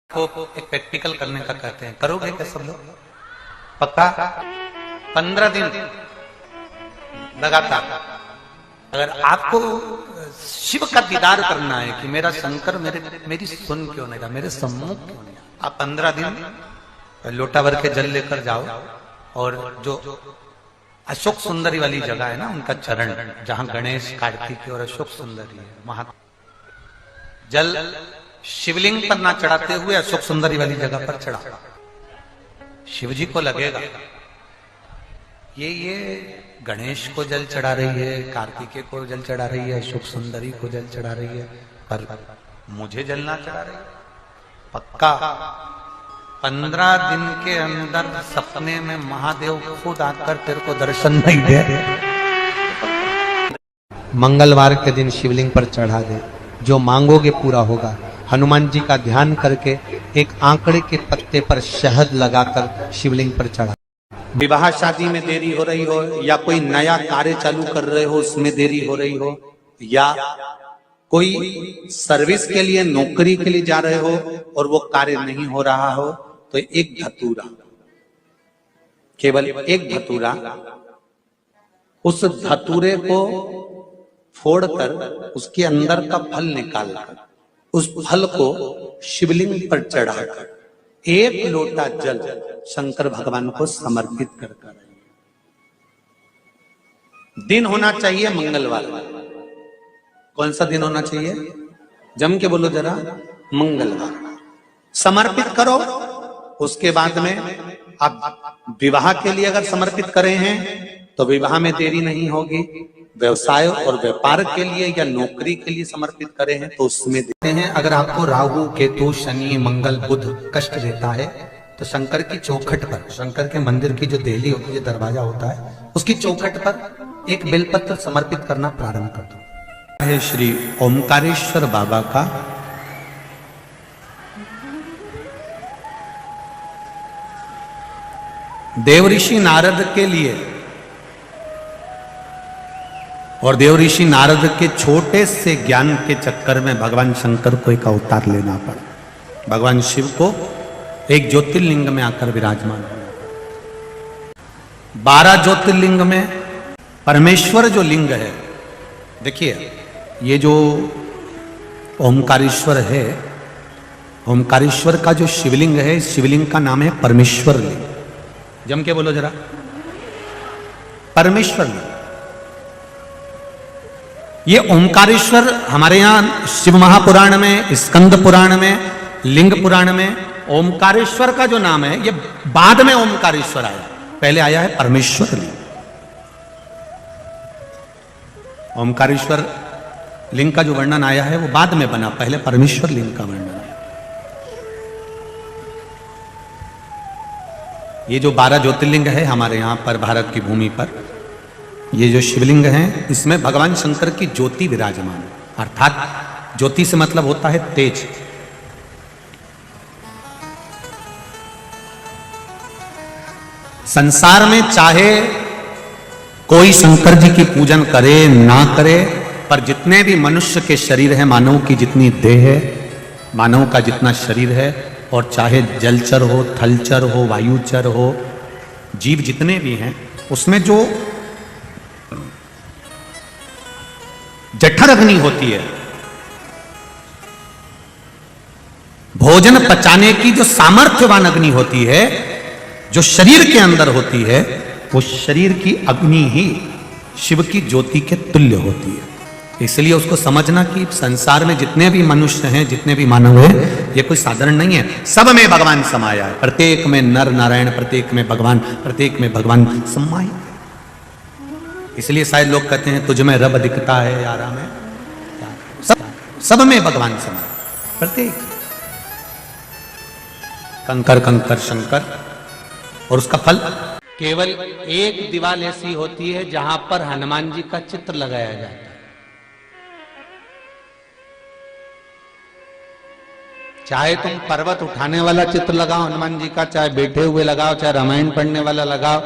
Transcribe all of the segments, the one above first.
को एक प्रैक्टिकल करने का कहते हैं। करोगे क्या सब लोग? पक्का? 15 दिन लगातार। अगर आपको शिव का दीदार करना है कि मेरा शंकर मेरी सुन क्यों नहीं रहा, मेरे सम्मुख क्यों नहीं रहा, आप 15 दिन लोटा भर के जल लेकर जाओ और जो अशोक सुंदरी वाली जगह है ना, उनका चरण, जहां गणेश, कार्तिक और अशोक सुंदरी है, वहां जल शिवलिंग पर ना चढ़ाते हुए अशोक सुंदरी वाली जगह पर चढ़ा। शिव जी को लगेगा ये गणेश को जल चढ़ा रही है, कार्तिकेय को जल चढ़ा रही है, अशोक सुंदरी को जल चढ़ा रही है, पर मुझे जल ना चढ़ा रही है। पक्का 15 दिन के अंदर सपने में महादेव खुद आकर तेरे को दर्शन नहीं दे, मंगलवार के दिन शिवलिंग पर चढ़ा दे, जो मांगोगे पूरा होगा। हनुमान जी का ध्यान करके एक आंकड़े के पत्ते पर शहद लगाकर शिवलिंग पर चढ़ा। विवाह शादी में देरी हो रही हो, या कोई नया कार्य चालू कर रहे हो उसमें देरी हो रही हो, या कोई सर्विस के लिए, नौकरी के लिए जा रहे हो और वो कार्य नहीं हो रहा हो, तो एक धतूरा, केवल एक धतूरा, उस धतूरे को फोड़कर उसके अंदर का फल निकालकर उस फल को शिवलिंग पर चढ़ाकर एक लोटा जल शंकर भगवान को समर्पित कर। दिन होना चाहिए मंगलवार। कौन सा दिन होना चाहिए? जम के बोलो जरा, मंगलवार। समर्पित करो। उसके बाद में आप विवाह के लिए अगर समर्पित करे हैं तो विवाह में देरी नहीं होगी। व्यवसाय और व्यापार के लिए या नौकरी के लिए समर्पित करे हैं तो उसमें देते हैं। अगर आपको राहु, केतु, शनि, मंगल, बुध कष्ट देता है तो शंकर की चौखट पर, शंकर के मंदिर की जो देहली होती है, दरवाजा होता है, उसकी चौखट पर एक बेलपत्र समर्पित करना प्रारंभ कर दो। है श्री ओमकारेश्वर बाबा का देवऋषि नारद के लिए, और देवऋषि नारद के छोटे से ज्ञान के चक्कर में भगवान शंकर को एक अवतार लेना पड़ा। भगवान शिव को एक ज्योतिर्लिंग में आकर विराजमान हुआ। 12 ज्योतिर्लिंग में परमेश्वर जो लिंग है, देखिए ये जो ओमकारेश्वर है, ओमकारेश्वर का जो शिवलिंग है, इस शिवलिंग का नाम है परमेश्वर लिंग। जम के बोलो जरा, परमेश्वर लिंग। ये ओमकारेश्वर हमारे यहां शिव महापुराण में, स्कंद पुराण में, लिंग पुराण में ओमकारेश्वर का जो नाम है, ये बाद में ओमकारेश्वर आया, पहले आया है परमेश्वर लिंग। ओमकारेश्वर लिंग का जो वर्णन आया है वो बाद में बना, पहले परमेश्वर लिंग का वर्णन है। ये जो 12 ज्योतिर्लिंग है हमारे यहां पर भारत की भूमि पर, ये जो शिवलिंग हैं, इसमें भगवान शंकर की ज्योति विराजमान है। अर्थात ज्योति से मतलब होता है तेज। संसार में चाहे कोई शंकर जी की पूजन करे ना करे, पर जितने भी मनुष्य के शरीर है, मानव की जितनी देह है, मानव का जितना शरीर है, और चाहे जलचर हो, थलचर हो, वायुचर हो, जीव जितने भी हैं, उसमें जो जठर अग्नि होती है, भोजन पचाने की जो सामर्थ्यवान अग्नि होती है, जो शरीर के अंदर होती है, वो शरीर की अग्नि ही शिव की ज्योति के तुल्य होती है। इसलिए उसको समझना कि संसार में जितने भी मनुष्य हैं, जितने भी मानव हैं, ये कोई साधारण नहीं है। सब में भगवान समाया है। प्रत्येक में नर नारायण, प्रत्येक में भगवान, प्रत्येक में भगवान समाया। इसलिए शायद लोग कहते हैं तुझ में रब दिखता है यारा में, सब में भगवान समा, प्रत्येक कंकर कंकर शंकर। और उसका फल केवल एक दीवार ऐसी होती है जहां पर हनुमान जी का चित्र लगाया जाता है। चाहे तुम पर्वत उठाने वाला चित्र लगाओ हनुमान जी का, चाहे बैठे हुए लगाओ, चाहे रामायण पढ़ने वाला लगाओ,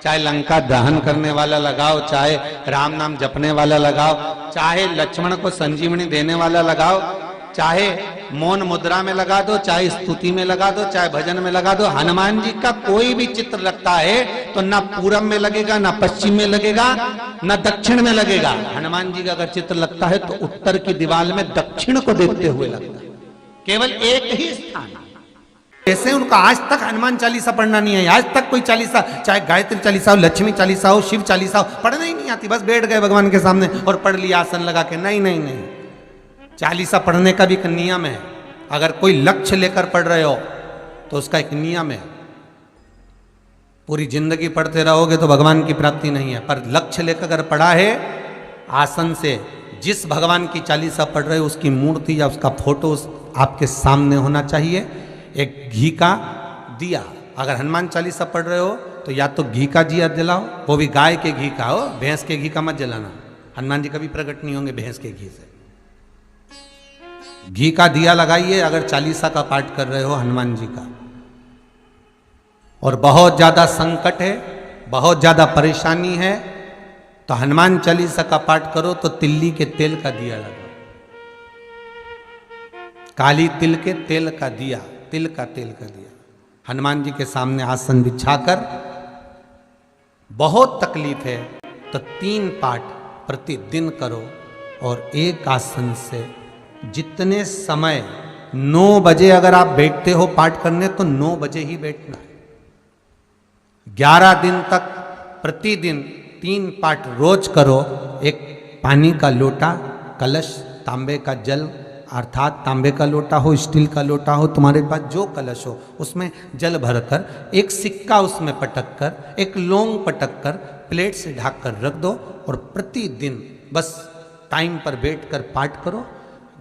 चाहे लंका दहन करने वाला लगाओ, चाहे राम नाम जपने वाला लगाओ, चाहे लक्ष्मण को संजीवनी देने वाला लगाओ, चाहे मौन मुद्रा में लगा दो, चाहे स्तुति में लगा दो, चाहे भजन में लगा दो, हनुमान जी का कोई भी चित्र लगता है तो ना पूरब में लगेगा, ना पश्चिम में लगेगा, ना दक्षिण में लगेगा। हनुमान जी का अगर चित्र लगता है तो उत्तर की दीवार में दक्षिण को देखते हुए लगता है, केवल एक ही स्थान। ऐसे उनका आज तक हनुमान चालीसा पढ़ना नहीं है, आज तक कोई चालीसा, चाहे गायत्री चालीसा हो, लक्ष्मी चालीसा हो, शिव चालीसा हो, पढ़ना ही नहीं आती। बस बैठ गए भगवान के सामने और पढ़ लिया आसन लगा के। नहीं नहीं नहीं, चालीसा पढ़ने का भी एक नियम है। अगर कोई लक्ष्य लेकर पढ़ रहे हो तो उसका एक नियम है। पूरी जिंदगी पढ़ते रहोगे तो भगवान की प्राप्ति नहीं है, पर लक्ष्य लेकर अगर पढ़ा है आसन से, जिस भगवान की चालीसा पढ़ रहे हो उसकी मूर्ति या उसका फोटो आपके सामने होना चाहिए। एक घी का दिया, अगर हनुमान चालीसा पढ़ रहे हो तो या तो घी का दिया जलाओ, वो भी गाय के घी का हो, भैंस के घी का मत जलाना। हनुमान जी कभी प्रकट नहीं होंगे भैंस के घी से। घी का दिया लगाइए अगर चालीसा का पाठ कर रहे हो हनुमान जी का। और बहुत ज्यादा संकट है, बहुत ज्यादा परेशानी है तो हनुमान चालीसा का पाठ करो तो तिल्ली के तेल का दिया लगाओ, काली तिल के तेल का दिया, तिल का तेल का दिया हनुमान जी के सामने आसन बिछाकर। बहुत तकलीफ है तो 3 पाठ प्रतिदिन करो और एक आसन से जितने समय 9 बजे अगर आप बैठते हो पाठ करने तो 9 बजे ही बैठना है। 11 दिन तक प्रतिदिन 3 पाठ रोज करो। एक पानी का लोटा, कलश, तांबे का जल अर्थात तांबे का लोटा हो, स्टील का लोटा हो, तुम्हारे पास जो कलश हो उसमें जल भरकर, एक सिक्का उसमें पटक कर, एक लौंग पटक कर प्लेट से ढक कर रख दो और प्रतिदिन बस टाइम पर बैठकर पाठ करो।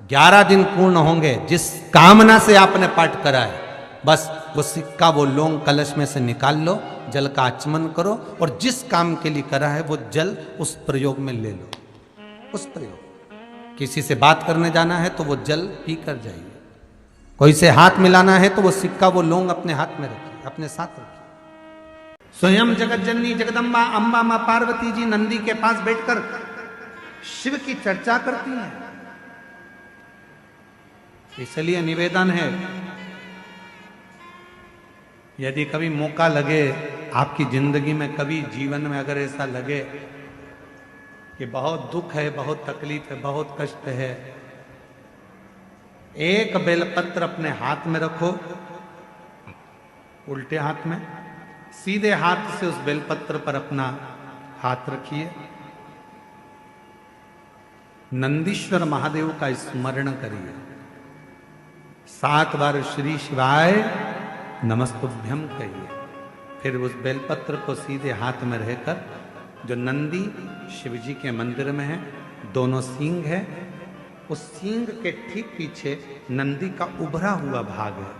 11 दिन पूर्ण होंगे, जिस कामना से आपने पाठ करा है बस वो सिक्का, वो लौंग कलश में से निकाल लो, जल का आचमन करो और जिस काम के लिए करा है वो जल उस प्रयोग में ले लो। उस प्रयोग, किसी से बात करने जाना है तो वो जल पी कर जाइए, कोई से हाथ मिलाना है तो वो सिक्का, वो लौंग अपने हाथ में रखिए, अपने साथ रखिए। स्वयं जगत जननी जगदम्बा अम्बा मां पार्वती जी नंदी के पास बैठकर शिव की चर्चा करती हैं। इसलिए निवेदन है, यदि कभी मौका लगे आपकी जिंदगी में, कभी जीवन में अगर ऐसा लगे कि बहुत दुख है, बहुत तकलीफ है, बहुत कष्ट है, एक बेलपत्र अपने हाथ में रखो, उल्टे हाथ में, सीधे हाथ से उस बेलपत्र पर अपना हाथ रखिए, नंदीश्वर महादेव का स्मरण करिए, 7 बार श्री शिवाय नमस्तुभ्यम कहिए। फिर उस बेलपत्र को सीधे हाथ में रहकर, जो नंदी शिव जी के मंदिर में है, दोनों सींग है, उस सींग के ठीक पीछे नंदी का उभरा हुआ भाग है,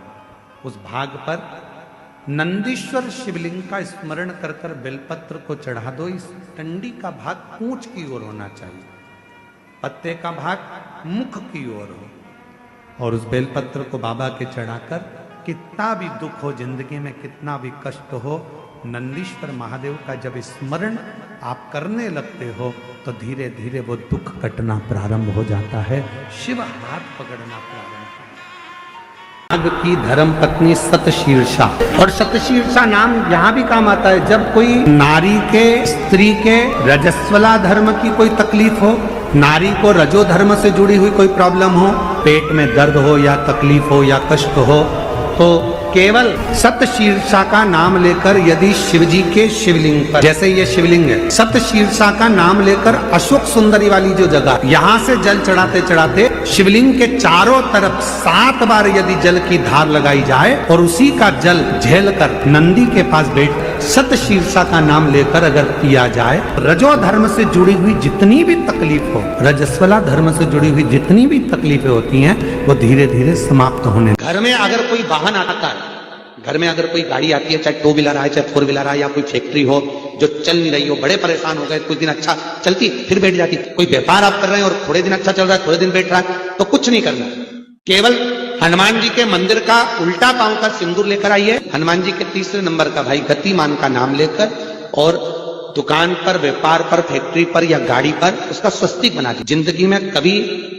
उस भाग पर नंदीश्वर शिवलिंग का स्मरण कर कर बेलपत्र को चढ़ा दो। इस टंडी का भाग पूंछ की ओर होना चाहिए, पत्ते का भाग मुख की ओर हो, और उस बेलपत्र को बाबा के चढ़ाकर कितना भी दुख हो जिंदगी में, कितना भी कष्ट हो, नंदीश्वर महादेव का जब स्मरण आप करने लगते हो तो धीरे धीरे वो दुख कटना प्रारंभ हो जाता है, शिव हाथ पकड़ना प्रारंभ होता है। नाग की धर्म पत्नी सतशीर्षा, और सतशीर्षा नाम यहाँ भी काम आता है जब कोई नारी के, स्त्री के रजस्वला धर्म की कोई तकलीफ हो, नारी को रजो धर्म से जुड़ी हुई कोई प्रॉब्लम हो, पेट में दर्द हो या तकलीफ हो या कष्ट हो, तो केवल सतशीर्षा का नाम लेकर यदि शिवजी के शिवलिंग पर, जैसे ये शिवलिंग है, सतशीर्षा का नाम लेकर अशोक सुंदरी वाली जो जगह, यहां से जल चढ़ाते चढ़ाते शिवलिंग के चारों तरफ 7 बार यदि जल की धार लगाई जाए और उसी का जल झेलकर नंदी के पास बैठ सतशीर्षा का नाम लेकर अगर पिया जाए, रजो धर्म से जुड़ी हुई जितनी भी तकलीफ हो, रजस्वला धर्म से जुड़ी हुई जितनी भी तकलीफें होती हैं, वो धीरे धीरे समाप्त होने। घर में अगर कोई वाहन आता है, घर में अगर कोई गाड़ी आती है, चाहे 2 व्हीलर आए, चाहे 4 व्हीलर आए, या कोई फैक्ट्री हो जो चल नहीं रही हो, बड़े परेशान हो गए, कुछ दिन अच्छा चलती फिर बैठ जाती, कोई व्यापार आप कर रहे हैं और थोड़े दिन अच्छा चल रहा है, थोड़े दिन बैठ रहा है, तो कुछ नहीं करना, केवल हनुमान जी के मंदिर का उल्टा पांव का सिंदूर लेकर आइए, हनुमान जी के 3रे नंबर का भाई गतिमान का नाम लेकर, और दुकान पर, व्यापार पर, फैक्ट्री पर या गाड़ी पर उसका स्वस्तिक बना दी। जिंदगी में कभी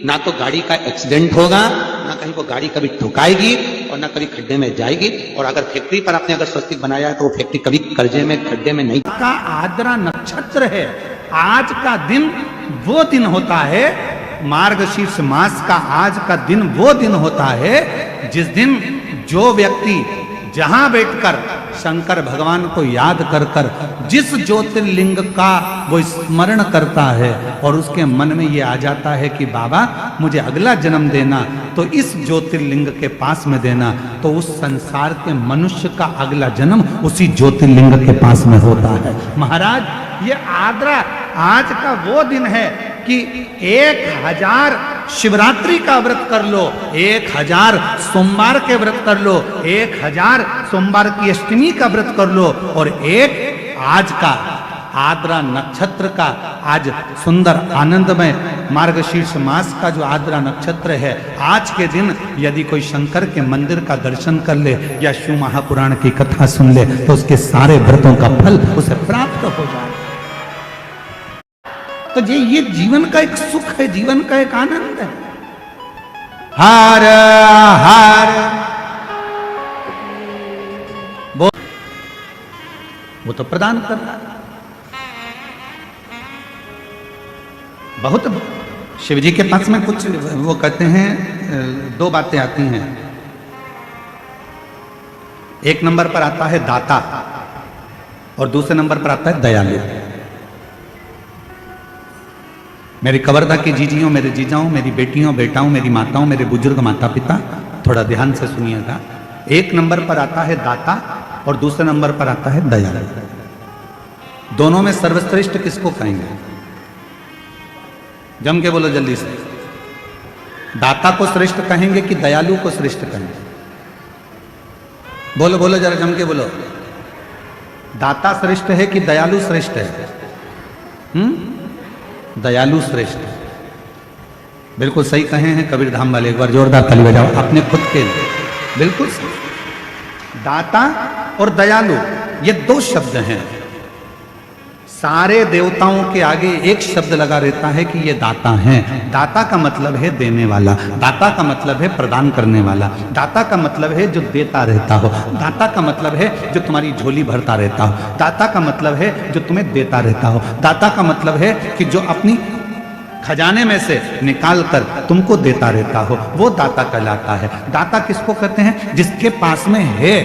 ना तो गाड़ी का एक्सीडेंट होगा, ना कहीं वो गाड़ी कभी ठुकाएगी और ना कभी खड्डे में जाएगी। और अगर फैक्ट्री पर आपने अगर स्वस्तिक बनाया है तो वो फैक्ट्री कभी कर्जे में, खड्डे में नहीं। का आद्रा नक्षत्र है। आज का दिन वो दिन होता है, मार्गशीर्ष मास का आज का दिन वो दिन होता है जिस दिन जो व्यक्ति जहां बैठकर शंकर भगवान को याद कर कर जिस ज्योतिर्लिंग का वो स्मरण करता है और उसके मन में ये आ जाता है कि बाबा मुझे अगला जन्म देना तो इस ज्योतिर्लिंग के पास में देना, तो उस संसार के मनुष्य का अगला जन्म उसी ज्योतिर्लिंग के पास में होता है। महाराज ये आद्रा आज का वो दिन है कि 1000 शिवरात्रि का व्रत कर लो, 1000 सोमवार के व्रत कर लो, 1000 सोमवार की अष्टमी का व्रत कर लो, और एक आज का आद्रा नक्षत्र का आज सुंदर आनंदमय मार्गशीर्ष मास का जो आद्रा नक्षत्र है, आज के दिन यदि कोई शंकर के मंदिर का दर्शन कर ले या शिव महापुराण की कथा सुन ले तो उसके सारे व्रतों का फल उसे प्राप्त हो जाए। तो ये जीवन का एक सुख है, जीवन का एक आनंद है। हर हर वो तो प्रदान कर रहा है। बहुत शिव जी के पास में कुछ वो कहते हैं, दो बातें आती हैं। एक नंबर पर आता है दाता और दूसरे नंबर पर आता है दयालु। मेरी कवर्धा की जीजियों, मेरे जीजाओं, मेरी बेटियों, बेटाओं, मेरी माताओं, मेरे बुजुर्ग माता पिता, थोड़ा ध्यान से सुनिएगा। एक नंबर पर आता है दाता और दूसरे नंबर पर आता है दयालु। दोनों में सर्वश्रेष्ठ किसको कहेंगे? जम के बोलो जल्दी से। दाता को श्रेष्ठ कहेंगे कि दयालु को श्रेष्ठ कहेंगे? बोलो बोलो जरा, जम के बोलो। दाता श्रेष्ठ है कि दयालु श्रेष्ठ है? दयालु श्रेष्ठ। बिल्कुल सही कहे हैं कबीर धाम वाले, एक बार जोरदार ताली बजाओ अपने खुद के लिए। बिल्कुल दाता और दयालु ये दो शब्द हैं। सारे देवताओं के आगे एक शब्द लगा रहता है कि ये दाता हैं। दाता का मतलब है देने वाला, दाता का मतलब है प्रदान करने वाला, दाता का मतलब है जो देता रहता हो, दाता का मतलब है जो तुम्हारी झोली भरता रहता हो, दाता का मतलब है जो तुम्हें देता रहता हो, दाता का मतलब है कि जो अपनी खजाने में से निकाल कर तुमको देता रहता हो, वो दाता कहलाता है। दाता किसको कहते हैं? जिसके पास में है,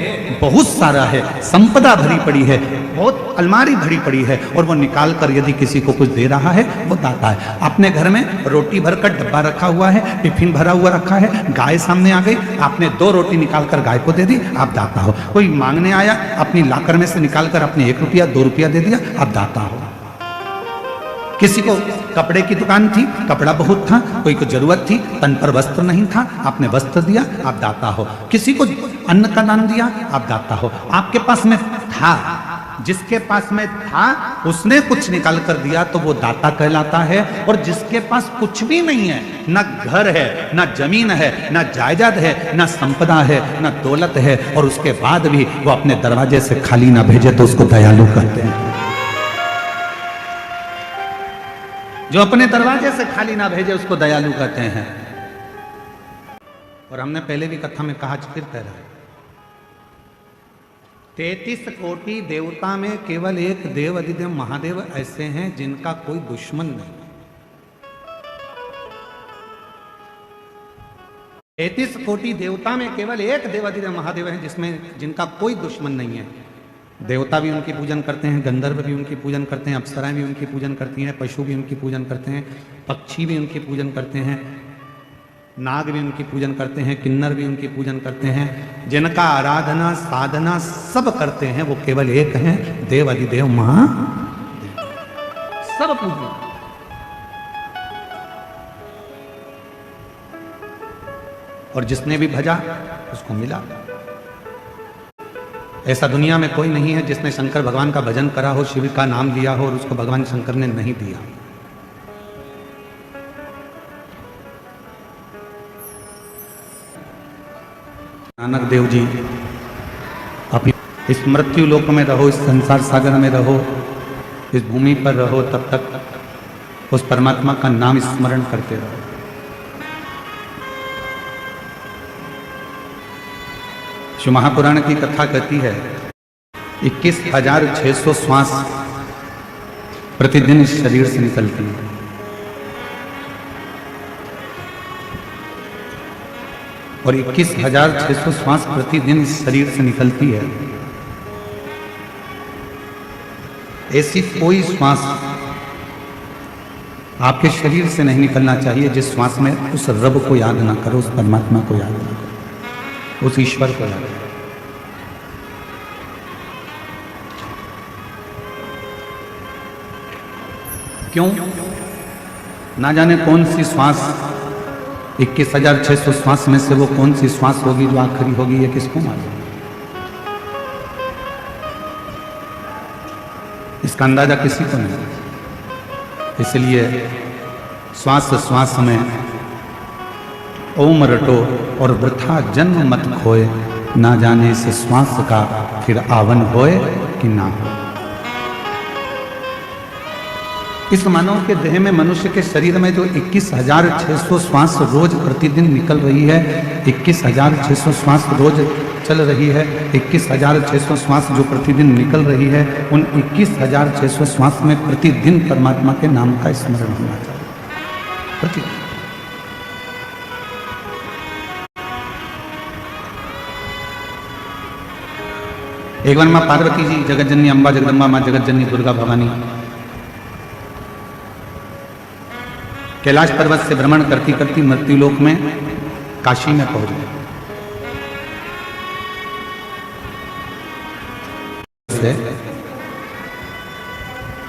बहुत सारा है, संपदा भरी पड़ी है, बहुत अलमारी भरी पड़ी है और वो निकाल कर यदि किसी को कुछ दे रहा है, वो दाता है। अपने घर में रोटी भरकर डब्बा रखा हुआ है, टिफिन भरा हुआ रखा है, गाय सामने आ गई, आपने 2 रोटी निकाल कर गाय को दे दी, आप दाता हो। कोई मांगने आया, अपनी लाकर में से निकाल कर अपने 1 रुपया 2 रुपया दे दिया, आप दाता हो। किसी को कपड़े की दुकान थी, कपड़ा बहुत था, कोई को जरूरत थी, तन पर वस्त्र नहीं था, आपने वस्त्र दिया, आप दाता हो। किसी को अन्न का दान दिया, आप दाता हो। आपके पास में था, जिसके पास में था उसने कुछ निकाल कर दिया तो वो दाता कहलाता है। और जिसके पास कुछ भी नहीं है, ना घर है, ना जमीन है, ना जायदाद है, ना संपदा है, ना दौलत है, और उसके बाद भी वो अपने दरवाजे से खाली ना भेजे तो उसको दयालु कहते हैं। जो अपने दरवाजे से खाली ना भेजे उसको दयालु कहते हैं। और हमने पहले भी कथा में कहा, फिर कह रहा है, 33 कोटि देवता में केवल एक देव अधिदेव महादेव ऐसे हैं जिनका कोई दुश्मन नहीं। 33 कोटि देवता में केवल एक देव अधिदेव महादेव है जिसमें जिनका कोई दुश्मन नहीं है। देवता भी उनकी पूजन करते हैं, गंधर्व भी उनकी पूजन करते हैं, अप्सराएं भी उनकी पूजन करती हैं, पशु भी उनकी पूजन करते हैं, पक्षी भी उनकी पूजन करते हैं, नाग भी उनकी पूजन करते हैं, किन्नर भी उनकी पूजन करते हैं। जिनका आराधना साधना सब करते हैं वो केवल एक हैं, देव अधिदेव महादेव। सब पूजन। और जिसने भी भजा उसको मिला। ऐसा दुनिया में कोई नहीं है जिसने शंकर भगवान का भजन करा हो, शिव का नाम लिया हो और उसको भगवान शंकर ने नहीं दिया। नानक देव जी अपनी इस मृत्यु लोक में रहो, इस संसार सागर में रहो, इस भूमि पर रहो तब तक उस परमात्मा का नाम स्मरण करते रहो। शिव महापुराण की कथा कहती है 21,600 श्वास प्रतिदिन इस शरीर से निकलती है। और 21,600 श्वास प्रतिदिन इस शरीर से निकलती है। ऐसी कोई श्वास आपके शरीर से नहीं निकलना चाहिए जिस श्वास में उस रब को याद ना करो, उस परमात्मा को याद ना करो, उस ईश्वर को याद करो। क्यों? ना जाने कौन सी श्वास 21,600 श्वास में से वो कौन सी श्वास होगी जो आखिरी होगी, ये किसको मालूम? इसका अंदाजा किसी को नहीं। इसलिए श्वास श्वास में ओम रटो और वृथा जन्म मत खोए, ना जाने इस श्वास का फिर आवन होए कि ना हो। इस मानव के देह में, मनुष्य के शरीर में जो 21,600 श्वास रोज प्रतिदिन निकल रही है, 21,600 श्वास रोज चल रही है, 21,600 श्वास जो प्रतिदिन निकल रही है, उन 21,600 श्वास में प्रतिदिन परमात्मा के नाम का स्मरण होना चाहिए। प्रतिदिन। एक बार मां पार्वती जी, जगतजननी अंबा जगदम्बा, मां जगतजननी दुर्गा भवानी कैलाश पर्वत से भ्रमण करती करती मृत्युलोक में काशी में पहुंच गए।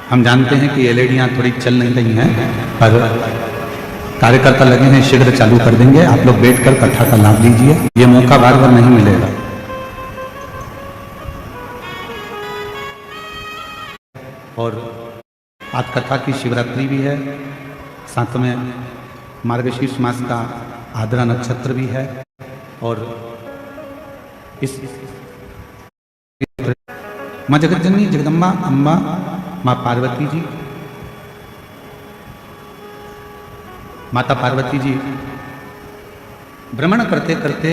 हम जानते हैं कि एलईडियां थोड़ी चल नहीं रही हैं, पर कार्यकर्ता लगे हैं, शीघ्र चालू कर देंगे। आप लोग बैठकर कथा का लाभ लीजिए, ये मौका बार बार नहीं मिलेगा। और आज कथा की शिवरात्रि भी है, साथ में मार्गशीर्ष मास का आद्रा नक्षत्र भी है। और इस मां जगतजननी जगदम्बा अम्बा मां पार्वती जी, माता पार्वती जी भ्रमण करते करते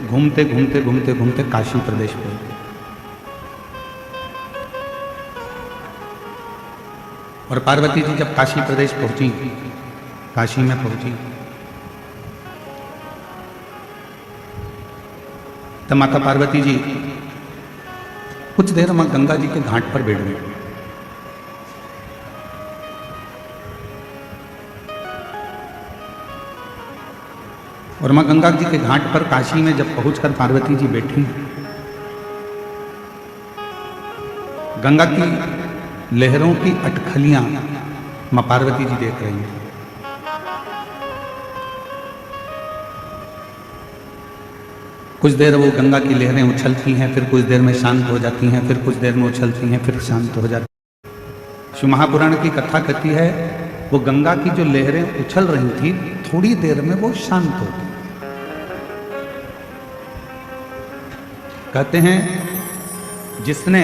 घूमते घूमते घूमते घूमते काशी प्रदेश पहुंचे। और पार्वती जी जब काशी प्रदेश पहुंची, काशी में पहुंची, तब माता पार्वती जी कुछ देर मां गंगा जी के घाट पर बैठ गई। और मां गंगा जी के घाट पर काशी में जब पहुंचकर पार्वती जी बैठी, गंगा की लहरों की अटखलियां मां पार्वती जी देख रही हैं। कुछ देर वो गंगा की लहरें उछलती हैं, फिर कुछ देर में शांत हो जाती हैं, फिर कुछ देर में उछलती हैं, फिर शांत हो जाती हैं। शिव महापुराण की कथा कहती है वो गंगा की जो लहरें उछल रही थी, थोड़ी देर में वो शांत हो गई। कहते हैं जिसने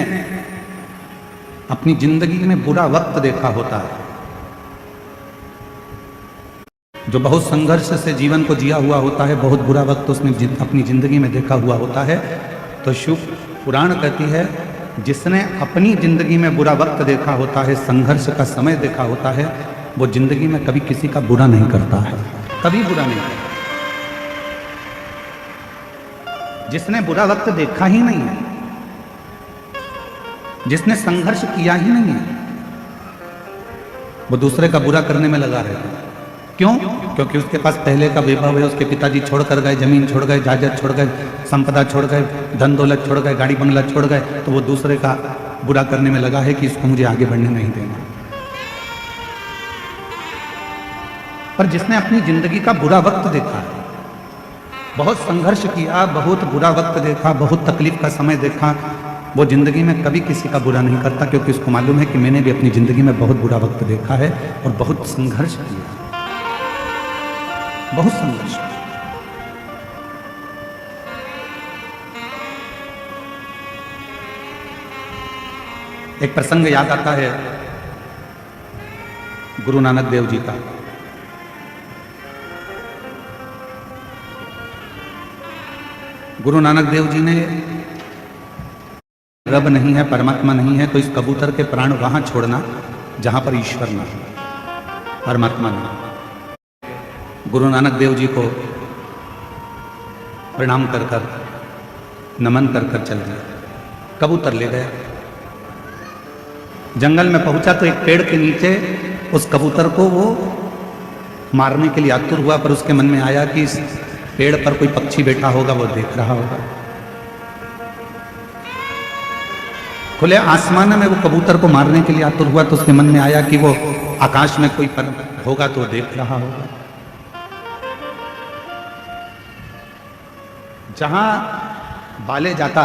अपनी जिंदगी में बुरा वक्त देखा होता है, जो बहुत संघर्ष से जीवन को जिया हुआ होता है, बहुत बुरा वक्त उसने अपनी जिंदगी में देखा हुआ होता है, तो शिव पुराण कहती है जिसने अपनी जिंदगी में बुरा वक्त देखा होता है, संघर्ष का समय देखा होता है, वो जिंदगी में कभी किसी का बुरा नहीं करता है, कभी बुरा नहीं करता। जिसने बुरा वक्त देखा ही नहीं है, जिसने संघर्ष किया ही नहीं है, वो दूसरे का बुरा करने में लगा रहता है। क्यों? क्योंकि उसके पास पहले का वैभव है, उसके पिताजी छोड़कर गए, जमीन छोड़ गए, जायदाद छोड़ गए, संपदा छोड़ गए, धन दौलत छोड़ गए, गाड़ी बंगला छोड़ गए, तो वो दूसरे का बुरा करने में लगा है कि इसको मुझे आगे बढ़ने नहीं देना। पर जिसने अपनी जिंदगी का बुरा वक्त देखा है, बहुत संघर्ष किया, बहुत बुरा वक्त देखा, बहुत तकलीफ का समय देखा, वो जिंदगी में कभी किसी का बुरा नहीं करता, क्योंकि उसको मालूम है कि मैंने भी अपनी जिंदगी में बहुत बुरा वक्त देखा है और बहुत संघर्ष किया, बहुत संघर्ष। एक प्रसंग याद आता है, गुरु नानक देव जी का। गुरु नानक देव जी ने रब नहीं है, परमात्मा नहीं है, तो इस कबूतर के प्राण वहां छोड़ना जहां पर ईश्वर ना हो, परमात्मा नहीं। गुरु नानक देव जी को प्रणाम कर कर, नमन कर कर चल गए, कबूतर ले गए। जंगल में पहुंचा तो एक पेड़ के नीचे उस कबूतर को वो मारने के लिए आतुर हुआ, पर उसके मन में आया कि इस पेड़ पर कोई पक्षी बैठा होगा, वो देख रहा होगा। खुले आसमान में वो कबूतर को मारने के लिए आतुर हुआ, तो उसके मन में आया कि वो आकाश में कोई पर होगा तो देख रहा होगा। जहां बाले जाता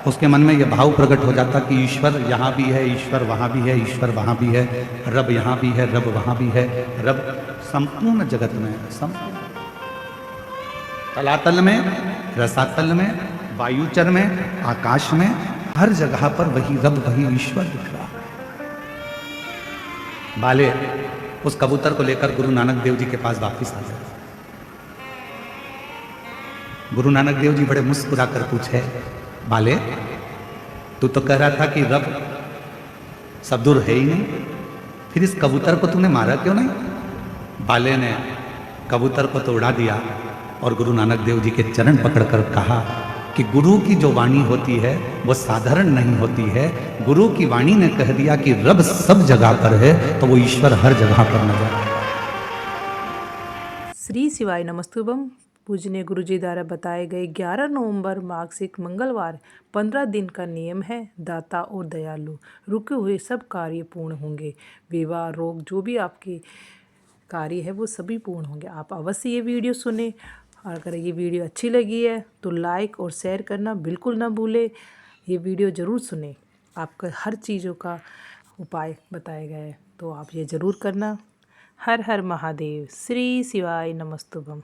उसके मन में यह भाव प्रकट हो जाता कि ईश्वर यहां भी है, ईश्वर वहां भी है, ईश्वर वहां भी है, रब यहां भी है, रब वहां भी है, रब संपूर्ण जगत में है। संपूर्ण तलातल में, रसातल में, वायुचर में, आकाश में, हर जगह पर वही रब, वही ईश्वर दिख रहा। बाले उस कबूतर को लेकर गुरु नानक देव जी के पास वापिस आ गए। गुरु नानक देव जी बड़े मुस्कुरा कर पूछे, बाले तू तो कह रहा था कि रब सब दूर है ही नहीं, फिर इस कबूतर को तूने मारा क्यों नहीं? बाले ने कबूतर को तो उड़ा दिया और गुरु नानक देव जी के चरण पकड़कर कहा कि गुरु की जो वाणी होती है वो साधारण नहीं होती है। गुरु की वाणी ने कह दिया कि रब सब जगह पर है, तो वो ईश्वर हर जगह पर नजर आता है। श्री शिवाय नमस्तुभम। पूजनीय गुरु जी द्वारा बताए गए 11 नवंबर मार्गशीर्ष मंगलवार 15 दिन का नियम है। दाता और दयालु, रुके हुए सब कार्य पूर्ण होंगे। विवाह, रोग, जो भी आपके कार्य है वो सभी पूर्ण होंगे। आप अवश्य ये वीडियो सुने, और अगर ये वीडियो अच्छी लगी है तो लाइक और शेयर करना बिल्कुल ना भूले। ये वीडियो ज़रूर सुने, आपका हर चीज़ों का उपाय बताया गया है, तो आप ये ज़रूर करना। हर हर महादेव। श्री शिवाय नमस्तुभम।